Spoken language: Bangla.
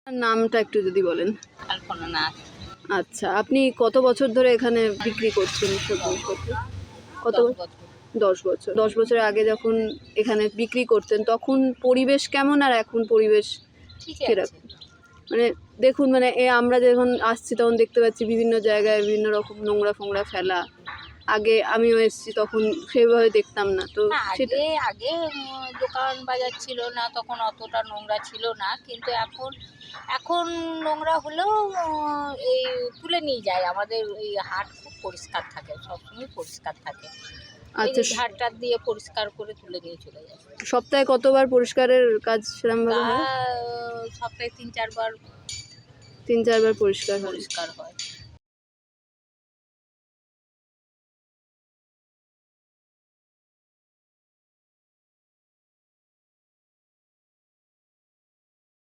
নামটা একটু যদি বলেন। কল্পনা নাথ। আচ্ছা, আপনি কত বছর ধরে এখানে বিক্রি করছেন এসব জিনিসপত্র? কত 10 বছর। 10 বছর। 10 বছর আগে যখন এখানে বিক্রি করতেন তখন পরিবেশ কেমন আর এখন পরিবেশ ঠিক আছে। কিরকম? মানে দেখুন, মানে আমরা যখন আসছি তখন দেখতে পাচ্ছি বিভিন্ন জায়গায় বিভিন্ন রকম নোংরা-ফোংরা ফেলা। আগে আমিও এসেছি তখন সেভাবে দেখতাম না। তো না, সেটা আগে দোকান বাজার ছিল না, তখন অতটা নোংরা ছিল না, কিন্তু এখন নোংরা হলেও এই তুলে নিয়ে যায়। আমাদের এই হাট খুব পরিষ্কার থাকে, সবসময় পরিষ্কার থাকে। এই আচ্ছা, ঝাড় দিয়ে পরিষ্কার করে তুলে নিয়ে চলে যায়। সপ্তাহে কতবার পরিষ্কারের কাজ সেরকমভাবে তা হয়? সপ্তাহে 3-4 বার 3-4 বার পরিষ্কার হয়। পরিষ্কার হয়।